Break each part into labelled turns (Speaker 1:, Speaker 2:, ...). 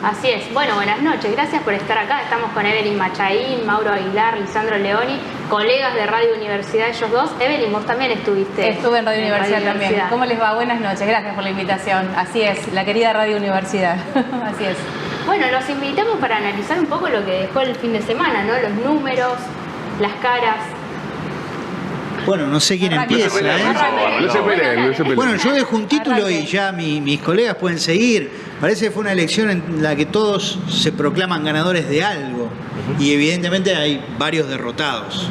Speaker 1: Así es. Bueno, buenas noches. Gracias por estar acá. Estamos con Evelyn Machaín, Mauro Aguilar, Lisandro Leoni, colegas de Radio Universidad, ellos dos. Evelyn, vos también estuviste.
Speaker 2: Estuve en Radio Universidad también. ¿Cómo les va? Buenas noches. Gracias por la invitación. Así es, la querida Radio Universidad. Así es.
Speaker 1: Bueno, los invitamos para analizar un poco lo que dejó el fin de semana, ¿no? Los números, las caras.
Speaker 3: Bueno, no sé quién empieza,
Speaker 4: No se peleen.
Speaker 3: Bueno, yo dejo un título y ya mis colegas pueden seguir. Parece que fue una elección en la que todos se proclaman ganadores de algo. Y evidentemente hay varios derrotados.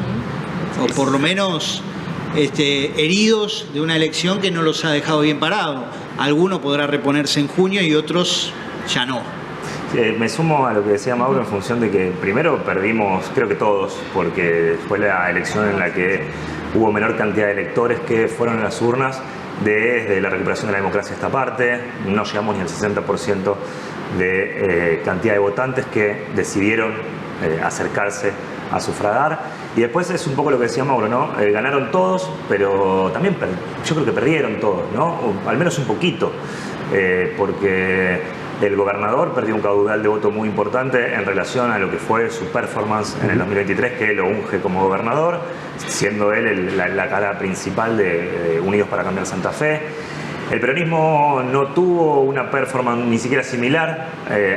Speaker 3: O por lo menos heridos de una elección que no los ha dejado bien parados. Alguno podrá reponerse en junio y otros ya no.
Speaker 5: Me sumo a lo que decía Mauro en función de que primero perdimos, creo que todos, porque fue la elección en la que hubo menor cantidad de electores que fueron a las urnas desde la recuperación de la democracia a esta parte. No llegamos ni al 60% de cantidad de votantes que decidieron acercarse a sufragar. Y después es un poco lo que decía Mauro, ¿no? Ganaron todos, pero también yo creo que perdieron todos, ¿no? O al menos un poquito, porque el gobernador perdió un caudal de voto muy importante en relación a lo que fue su performance en el 2023, que lo unge como gobernador, siendo él la cara principal de Unidos para Cambiar Santa Fe. El peronismo no tuvo una performance ni siquiera similar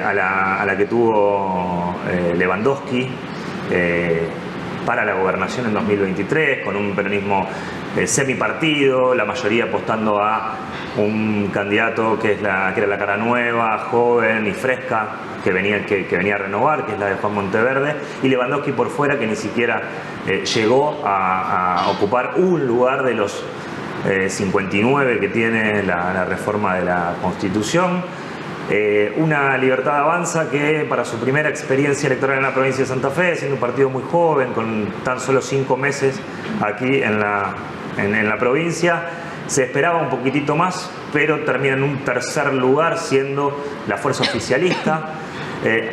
Speaker 5: a la que tuvo Lewandowski para la gobernación en 2023, con un peronismo semipartido, la mayoría apostando a un candidato que era la cara nueva, joven y fresca, que venía a renovar, que es la de Juan Monteverde, y Lewandowski por fuera, que ni siquiera llegó a ocupar un lugar de los 59 que tiene la reforma de la Constitución. Una Libertad Avanza que para su primera experiencia electoral en la provincia de Santa Fe, siendo un partido muy joven, con tan solo 5 meses aquí en la provincia, se esperaba un poquitito más, pero termina en un tercer lugar siendo la fuerza oficialista.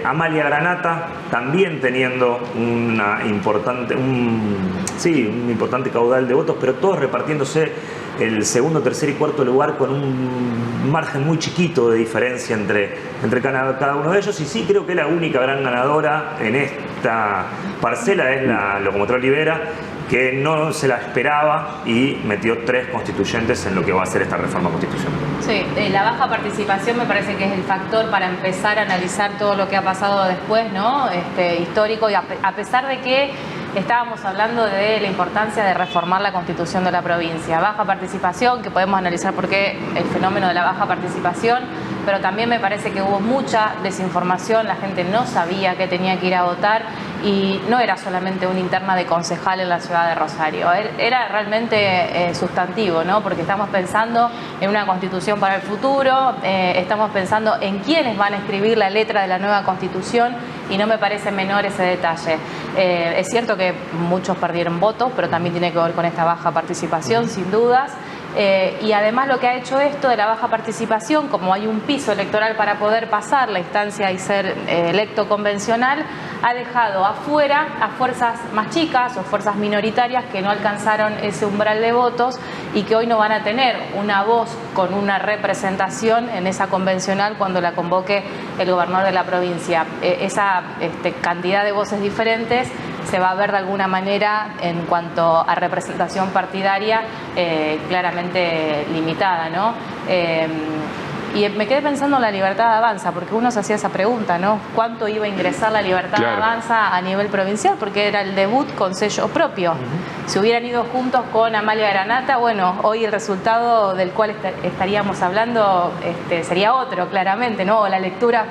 Speaker 5: Amalia Granata también teniendo un importante caudal de votos, pero todos repartiéndose el segundo, tercer y cuarto lugar con un margen muy chiquito de diferencia entre cada uno de ellos. Y sí creo que la única gran ganadora en esta parcela es la Locomotora Olivera, que no se la esperaba y metió 3 constituyentes en lo que va a ser esta reforma constitucional.
Speaker 2: Sí, la baja participación me parece que es el factor para empezar a analizar todo lo que ha pasado después, ¿no? Histórico, y a pesar de que estábamos hablando de la importancia de reformar la Constitución de la provincia. Baja participación, que podemos analizar por qué el fenómeno de la baja participación, pero también me parece que hubo mucha desinformación, la gente no sabía que tenía que ir a votar y no era solamente una interna de concejal en la ciudad de Rosario, era realmente sustantivo, ¿no? Porque estamos pensando en una Constitución para el futuro, estamos pensando en quiénes van a escribir la letra de la nueva Constitución y no me parece menor ese detalle. Es cierto que muchos perdieron votos, pero también tiene que ver con esta baja participación, sin dudas. Y además lo que ha hecho esto de la baja participación, como hay un piso electoral para poder pasar la instancia y ser electo convencional, ha dejado afuera a fuerzas más chicas o fuerzas minoritarias que no alcanzaron ese umbral de votos y que hoy no van a tener una voz con una representación en esa convencional cuando la convoque el gobernador de la provincia. Esa cantidad de voces diferentes se va a ver de alguna manera en cuanto a representación partidaria claramente limitada, ¿no? Y me quedé pensando en la Libertad Avanza, porque uno se hacía esa pregunta, ¿no? ¿Cuánto iba a ingresar la Libertad Avanza a nivel provincial? Porque era el debut con sello propio. Si hubieran ido juntos con Amalia Granata, bueno, hoy el resultado del cual estaríamos hablando sería otro, claramente, ¿no? O la lectura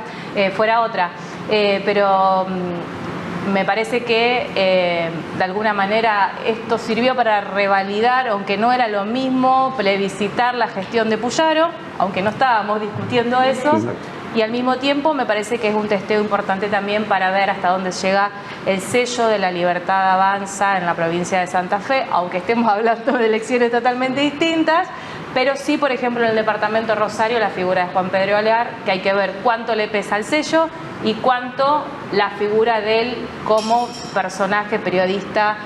Speaker 2: fuera otra. Pero me parece que de alguna manera esto sirvió para revalidar, aunque no era lo mismo, plebiscitar la gestión de Puyaro, aunque no estábamos discutiendo eso. Exacto. Y al mismo tiempo me parece que es un testeo importante también para ver hasta dónde llega el sello de la Libertad Avanza en la provincia de Santa Fe, aunque estemos hablando de elecciones totalmente distintas. Pero sí, por ejemplo, en el departamento de Rosario, la figura de Juan Pedro Alear, que hay que ver cuánto le pesa el sello y cuánto la figura de él como personaje, periodista,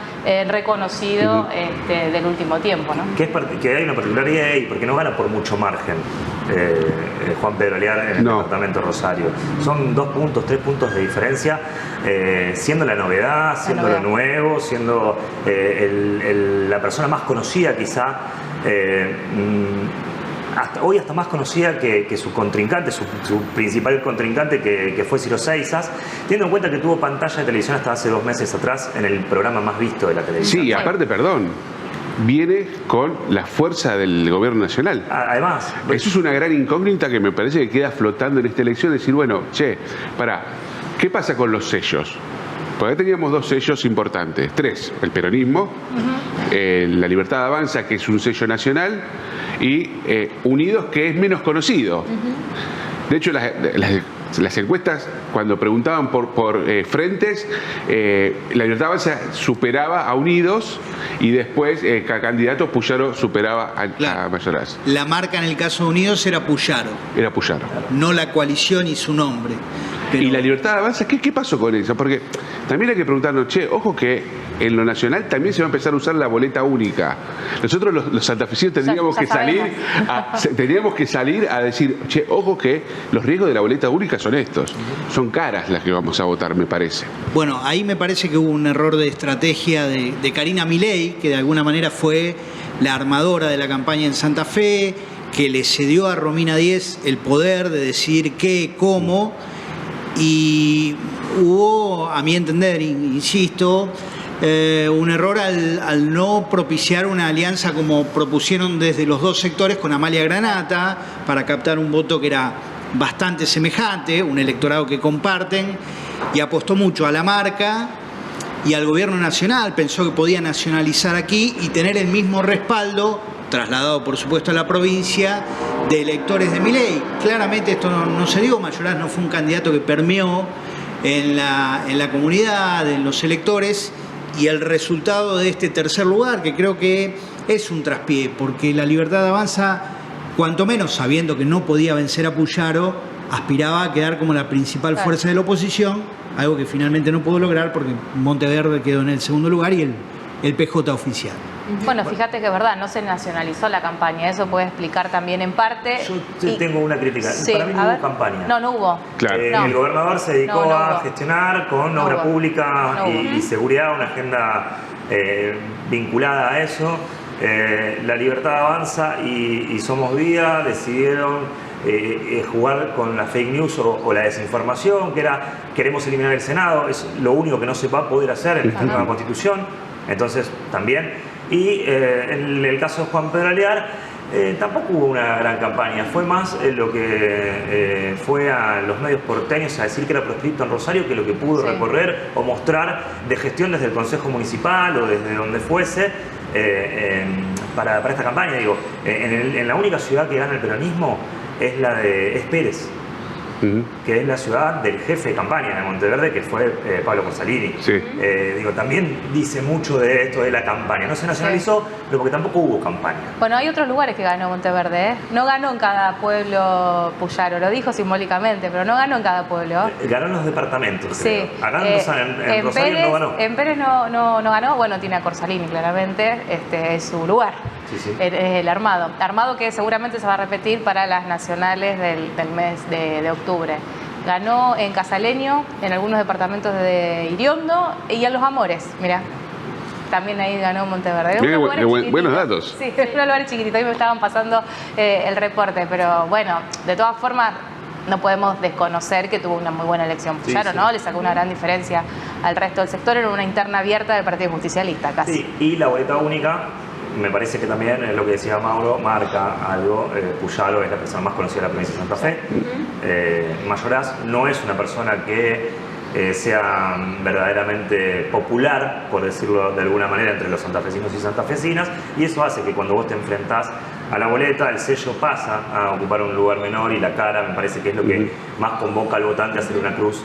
Speaker 2: reconocido del último tiempo, ¿no?
Speaker 5: Que hay una particularidad ahí, porque no gana por mucho margen Juan Pedro Aliar en el departamento Rosario. Son 2 puntos, 3 puntos de diferencia, siendo la novedad, siendo lo nuevo, siendo la persona más conocida quizá. Hoy hasta más conocida que su contrincante, su principal contrincante, que fue Ciro Seisas, teniendo en cuenta que tuvo pantalla de televisión hasta hace 2 meses atrás en el programa más visto de la televisión.
Speaker 4: Sí, aparte, perdón, viene con la fuerza del gobierno nacional.
Speaker 5: Además,
Speaker 4: eso es una gran incógnita que me parece que queda flotando en esta elección, decir, bueno, ¿qué pasa con los sellos? Porque teníamos 2 sellos importantes, 3, el peronismo, la Libertad Avanza, que es un sello nacional, y Unidos, que es menos conocido. De hecho, las encuestas, cuando preguntaban por frentes, la Libertad Avanza superaba a Unidos y después cada candidato Puyaro superaba a Mayoraz.
Speaker 3: La marca en el caso de Unidos era Puyaro.
Speaker 4: Era Puyaro.
Speaker 3: No la coalición y su nombre. Pero...
Speaker 4: ¿Y la Libertad Avanza? ¿Qué pasó con eso? Porque también hay que preguntarnos, ojo que en lo nacional también se va a empezar a usar la boleta única. Nosotros los santafesinos tendríamos que salir a decir, ojo que los riesgos de la boleta única son estos. Son caras las que vamos a votar, me parece.
Speaker 3: Bueno, ahí me parece que hubo un error de estrategia de Karina Milei, que de alguna manera fue la armadora de la campaña en Santa Fe, que le cedió a Romina Díez el poder de decir qué, cómo. Y hubo, a mi entender, insisto, un error al no propiciar una alianza como propusieron desde los 2 sectores con Amalia Granata para captar un voto que era bastante semejante, un electorado que comparten, y apostó mucho a la marca y al gobierno nacional. Pensó que podía nacionalizar aquí y tener el mismo respaldo, trasladado por supuesto a la provincia, de electores de Milei. Claramente esto no se dio. Mayoraz no fue un candidato que permeó en la comunidad, en los electores, y el resultado de este tercer lugar, que creo que es un traspié, porque la Libertad Avanza, cuanto menos sabiendo que no podía vencer a Puyaro, aspiraba a quedar como la principal fuerza de la oposición, algo que finalmente no pudo lograr porque Monteverde quedó en el segundo lugar y el PJ oficial.
Speaker 2: Bueno, fíjate que es verdad, no se nacionalizó la campaña, eso puede explicar también en parte.
Speaker 5: Yo tengo una crítica.
Speaker 2: Sí,
Speaker 5: para mí no hubo campaña.
Speaker 2: No hubo.
Speaker 4: Claro.
Speaker 5: El gobernador se dedicó a gestionar con obra pública y seguridad, una agenda vinculada a eso. La Libertad Avanza y Somos Día decidieron jugar con la fake news o la desinformación, que era queremos eliminar el Senado, es lo único que no se va a poder hacer en esta nueva Constitución. Entonces, también. Y en el caso de Juan Pedro Aliar, tampoco hubo una gran campaña. Fue más lo que fue a los medios porteños a decir que era proscripto en Rosario que lo que pudo recorrer o mostrar de gestión desde el Consejo Municipal o desde donde fuese para esta campaña. Digo, en la única ciudad que gana el peronismo es Pérez. Que es la ciudad del jefe de campaña de Monteverde, que fue Pablo Corsalini. Digo, también dice mucho de esto de la campaña. No se nacionalizó, pero porque tampoco hubo campaña.
Speaker 2: Bueno, hay otros lugares que ganó Monteverde, No ganó en cada pueblo Puyaro, lo dijo simbólicamente, pero no ganó en cada pueblo.
Speaker 5: Ganó en los departamentos,
Speaker 2: creo.
Speaker 5: Acá en Rosario
Speaker 2: Pérez,
Speaker 5: no ganó.
Speaker 2: En Pérez no ganó, bueno, tiene a Corsalini claramente, es su lugar. Es el armado. Armado que seguramente se va a repetir para las nacionales del mes de octubre. Ganó en Casaleño, en algunos departamentos de Iriondo y en Los Amores, mirá. También ahí ganó Monteverde.
Speaker 4: Buenos datos.
Speaker 2: Sí, en unos lugares chiquititos. Ahí me estaban pasando el reporte, pero bueno, de todas formas no podemos desconocer que tuvo una muy buena elección Puyaro, ¿no? Le sacó una gran diferencia al resto del sector en una interna abierta del Partido Justicialista, casi.
Speaker 5: Sí, y la boleta única, me parece que también es lo que decía Mauro, marca algo. Puyaro es la persona más conocida de la provincia de Santa Fe. Mayoraz no es una persona que sea verdaderamente popular, por decirlo de alguna manera, entre los santafesinos y santafesinas, y eso hace que cuando vos te enfrentás a la boleta, el sello pasa a ocupar un lugar menor y la cara me parece que es lo que más convoca al votante a hacer una cruz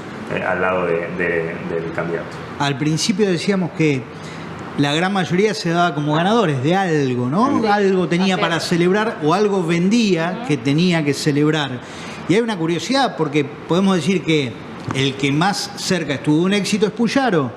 Speaker 5: al lado del candidato.
Speaker 3: Al principio decíamos que la gran mayoría se daba como ganadores de algo, ¿no? Sí, algo tenía para celebrar o algo vendía que tenía que celebrar. Y hay una curiosidad porque podemos decir que el que más cerca estuvo de un éxito es Puyaro.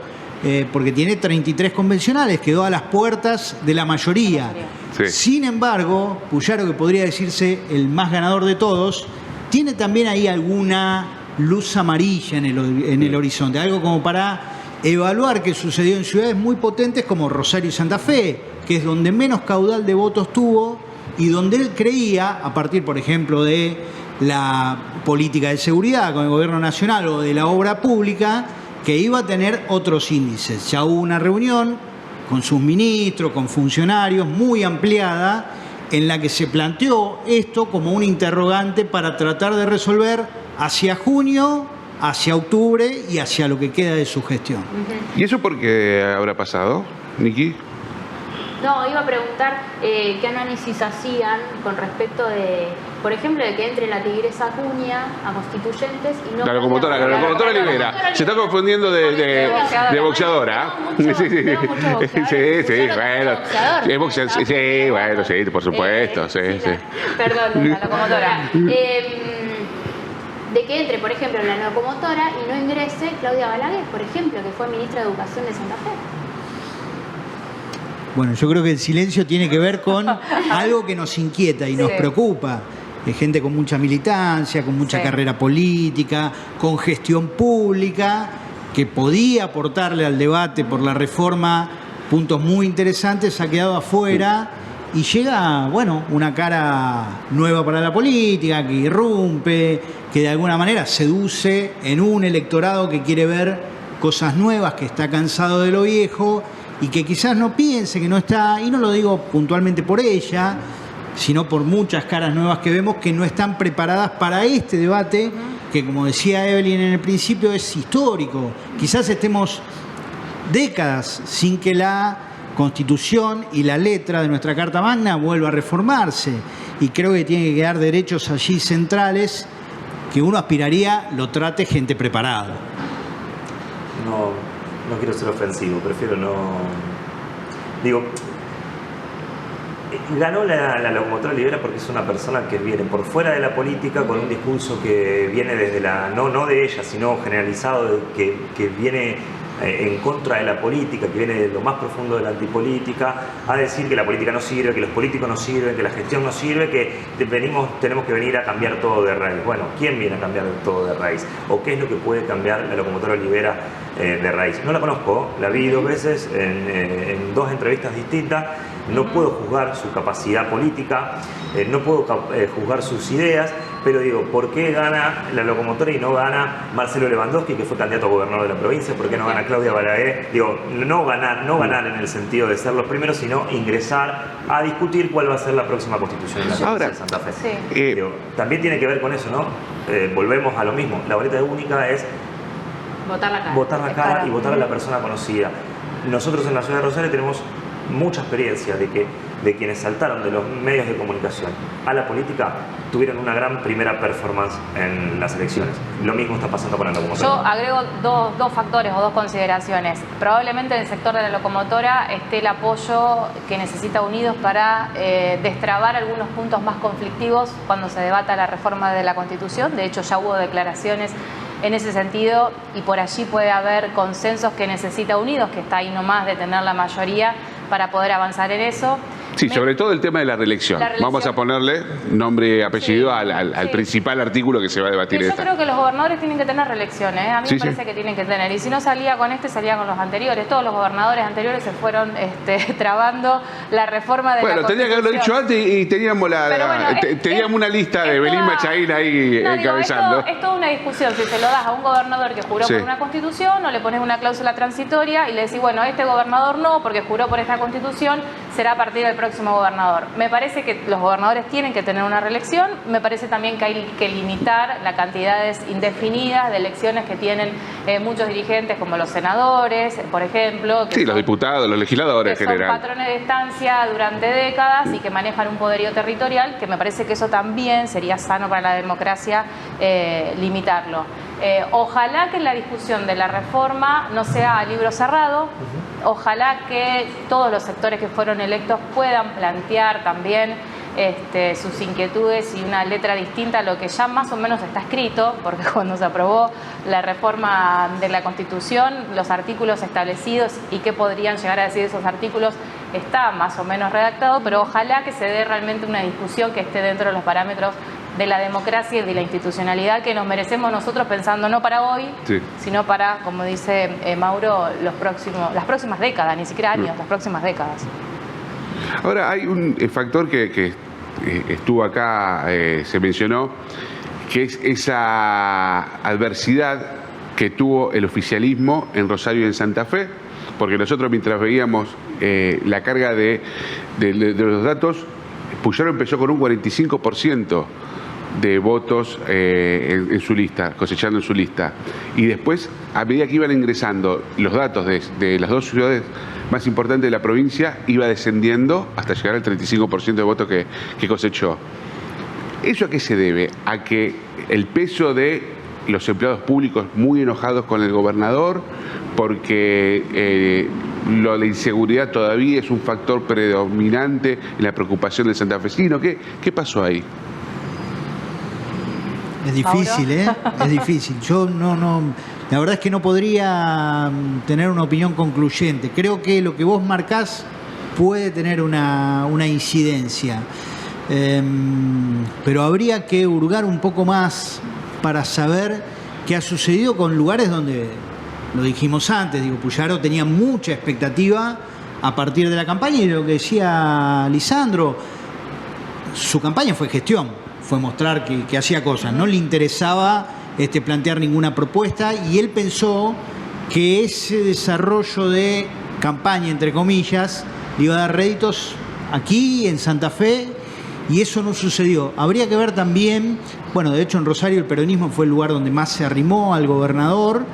Speaker 3: porque tiene 33 convencionales, quedó a las puertas de la mayoría.
Speaker 4: Sí.
Speaker 3: Sin embargo, Puyaro, que podría decirse el más ganador de todos, tiene también ahí alguna luz amarilla en el horizonte, algo como para evaluar qué sucedió en ciudades muy potentes como Rosario y Santa Fe, que es donde menos caudal de votos tuvo y donde él creía, a partir, por ejemplo, de la política de seguridad con el gobierno nacional o de la obra pública, que iba a tener otros índices. Ya hubo una reunión con sus ministros, con funcionarios, muy ampliada, en la que se planteó esto como un interrogante para tratar de resolver hacia junio, hacia octubre y hacia lo que queda de su gestión.
Speaker 4: ¿Y eso por qué habrá pasado, Niki?
Speaker 1: No, iba a preguntar qué análisis hacían con respecto de, por ejemplo, de que entre la Tigresa Acuña a Constituyentes y no...
Speaker 4: La locomotora Libera. Se está confundiendo de boxeadora.
Speaker 1: Veo muchos boxeadores.
Speaker 4: Sí, bueno. Es boxeador, sí, bueno, sí, por supuesto. Sí.
Speaker 1: Perdón, la locomotora. De que entre, por ejemplo, en la locomotora y no ingrese Claudia Balaguer, por ejemplo, que fue ministra de Educación de Santa Fe.
Speaker 3: Bueno, yo creo que el silencio tiene que ver con algo que nos inquieta y nos preocupa. De gente con mucha militancia, con mucha carrera política, con gestión pública, que podía aportarle al debate por la reforma puntos muy interesantes, ha quedado afuera y llega, bueno, una cara nueva para la política, que irrumpe, que de alguna manera seduce en un electorado que quiere ver cosas nuevas, que está cansado de lo viejo y que quizás no piense que no está, y no lo digo puntualmente por ella, sino por muchas caras nuevas que vemos que no están preparadas para este debate, que como decía Evelyn en el principio, es histórico. Quizás estemos décadas sin que la Constitución y la letra de nuestra Carta Magna vuelva a reformarse, y creo que tiene que quedar derechos allí centrales que uno aspiraría lo trate gente preparada.
Speaker 5: No quiero ser ofensivo, prefiero no... Digo, ganó la locomotora Libera porque es una persona que viene por fuera de la política con un discurso que viene desde la... No de ella, sino generalizado, que viene en contra de la política, que viene de lo más profundo de la antipolítica, a decir que la política no sirve, que los políticos no sirven, que la gestión no sirve, que tenemos que venir a cambiar todo de raíz. Bueno, ¿quién viene a cambiar todo de raíz? ¿O qué es lo que puede cambiar la locomotora Libera de raíz? No la conozco, la vi 2 veces en 2 entrevistas distintas. No puedo juzgar su capacidad política, no puedo juzgar sus ideas, pero digo, ¿por qué gana la locomotora y no gana Marcelo Lewandowski, que fue candidato a gobernador de la provincia? ¿Por qué no gana Claudia Balaguer? Digo, no ganar en el sentido de ser los primeros, sino ingresar a discutir cuál va a ser la próxima constitución en la provincia de Santa Fe.
Speaker 2: Sí.
Speaker 5: Digo, también tiene que ver con eso, ¿no? Volvemos a lo mismo. La boleta única es
Speaker 1: Votar la cara.
Speaker 5: votar la cara y votar a la persona conocida. Nosotros en la ciudad de Rosario tenemos mucha experiencia de quienes saltaron de los medios de comunicación a la política, tuvieron una gran primera performance en las elecciones. Lo mismo está pasando con la locomotora.
Speaker 2: Yo agrego dos factores o 2 consideraciones. Probablemente en el sector de la locomotora esté el apoyo que necesita Unidos para destrabar algunos puntos más conflictivos cuando se debata la reforma de la Constitución. De hecho, ya hubo declaraciones en ese sentido y por allí puede haber consensos que necesita Unidos, que está ahí nomás de tener la mayoría para poder avanzar en eso.
Speaker 4: Sí, sobre todo el tema de la reelección. Vamos a ponerle nombre y apellido al principal artículo que se va a debatir.
Speaker 2: Yo creo que los gobernadores tienen que tener reelección, ¿eh? A mí me parece que tienen que tener. Y si no salía con salía con los anteriores. Todos los gobernadores anteriores se fueron trabando la reforma de la Constitución.
Speaker 4: Bueno, tenía que haberlo dicho antes y teníamos teníamos una lista de Belín Machaín ahí encabezando.
Speaker 2: Es toda una discusión. Si se lo das a un gobernador que juró por una Constitución o le pones una cláusula transitoria y le decís, bueno, este gobernador no, porque juró por esta Constitución, será a partir del próximo gobernador. Me parece que los gobernadores tienen que tener una reelección. Me parece también que hay que limitar las cantidades indefinidas de elecciones que tienen muchos dirigentes, como los senadores, por ejemplo.
Speaker 4: Sí, los diputados, los legisladores en general.
Speaker 2: Son patrones de estancia durante décadas y que manejan un poderío territorial, que me parece que eso también sería sano para la democracia limitarlo. Ojalá que la discusión de la reforma no sea a libro cerrado. Ojalá que todos los sectores que fueron electos puedan plantear también sus inquietudes y una letra distinta a lo que ya más o menos está escrito, porque cuando se aprobó la reforma de la Constitución, los artículos establecidos y qué podrían llegar a decir esos artículos está más o menos redactado, pero ojalá que se dé realmente una discusión que esté dentro de los parámetros de la democracia y de la institucionalidad que nos merecemos nosotros, pensando no para hoy,
Speaker 4: Sí.
Speaker 2: sino para, como dice Mauro, las próximas décadas, ni siquiera años, las próximas décadas.
Speaker 4: Ahora, hay un factor que estuvo acá, se mencionó, que es esa adversidad que tuvo el oficialismo en Rosario y en Santa Fe, porque nosotros mientras veíamos la carga de los datos, Puyaro empezó con un 45% de votos en su lista, cosechando en su lista. Y después, a medida que iban ingresando los datos de las dos ciudades más importantes de la provincia, iba descendiendo hasta llegar al 35% de votos que cosechó. ¿Eso a qué se debe? A que el peso de los empleados públicos muy enojados con el gobernador, porque la inseguridad todavía es un factor predominante en la preocupación del santafesino. ¿Qué pasó ahí?
Speaker 3: Es difícil, Es difícil. Yo no, la verdad es que no podría tener una opinión concluyente. Creo que lo que vos marcás puede tener una incidencia. Pero habría que hurgar un poco más para saber qué ha sucedido con lugares donde, lo dijimos antes, Puyaro tenía mucha expectativa a partir de la campaña, y lo que decía Lisandro, su campaña fue gestión, fue mostrar que hacía cosas, no le interesaba plantear ninguna propuesta, y él pensó que ese desarrollo de campaña, entre comillas, le iba a dar réditos aquí en Santa Fe, y eso no sucedió. Habría que ver también, bueno, de hecho en Rosario el peronismo fue el lugar donde más se arrimó al gobernador.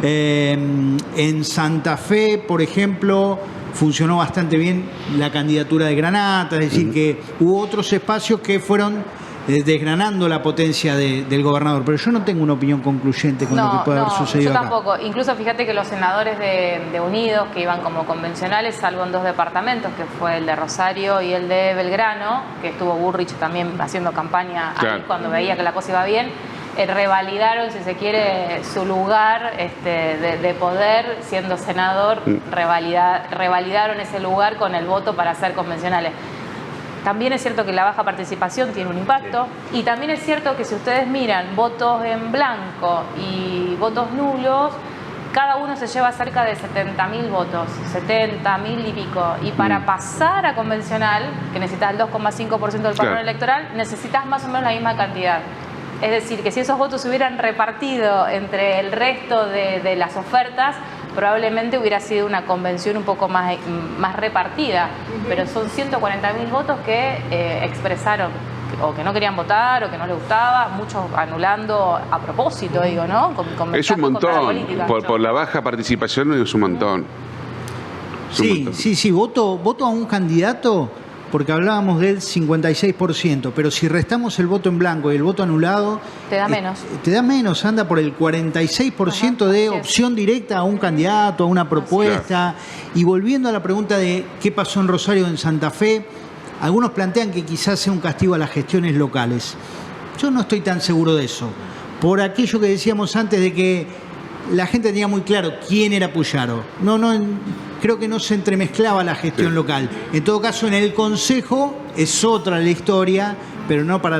Speaker 3: En Santa Fe, por ejemplo, funcionó bastante bien la candidatura de Granata, es decir, que hubo otros espacios que fueron desgranando la potencia del gobernador, pero yo no tengo una opinión concluyente con lo que puede haber sucedido
Speaker 2: yo
Speaker 3: acá.
Speaker 2: tampoco. Incluso fíjate que los senadores de Unidos, que iban como convencionales, salvo en dos departamentos, que fue el de Rosario y el de Belgrano, que estuvo Burrich también haciendo campaña ahí cuando veía que la cosa iba bien, revalidaron, si se quiere, su lugar de poder siendo senador, revalidaron ese lugar con el voto para ser convencionales. También es cierto que la baja participación tiene un impacto, y también es cierto que si ustedes miran votos en blanco y votos nulos, cada uno se lleva cerca de 70.000 votos, 70.000 y pico. Y para pasar a convencional, que necesitas el 2,5% del padrón electoral, necesitas más o menos la misma cantidad. Es decir, que si esos votos se hubieran repartido entre el resto de las ofertas, probablemente hubiera sido una convención un poco más repartida. Pero son 140.000 votos que expresaron o que no querían votar o que no les gustaba, muchos anulando a propósito, digo, ¿no?
Speaker 4: Es un montón. Por la baja participación es un montón.
Speaker 3: Sí, voto a un candidato, porque hablábamos del 56%, pero si restamos el voto en blanco y el voto anulado...
Speaker 2: Te da menos.
Speaker 3: Te da menos, anda por el 46% de opción directa a un candidato, a una propuesta. Y volviendo a la pregunta de qué pasó en Rosario o en Santa Fe, algunos plantean que quizás sea un castigo a las gestiones locales. Yo no estoy tan seguro de eso, por aquello que decíamos antes de que la gente tenía muy claro quién era Puyaro. Creo que no se entremezclaba la gestión local. En todo caso, en el Consejo es otra la historia, pero no para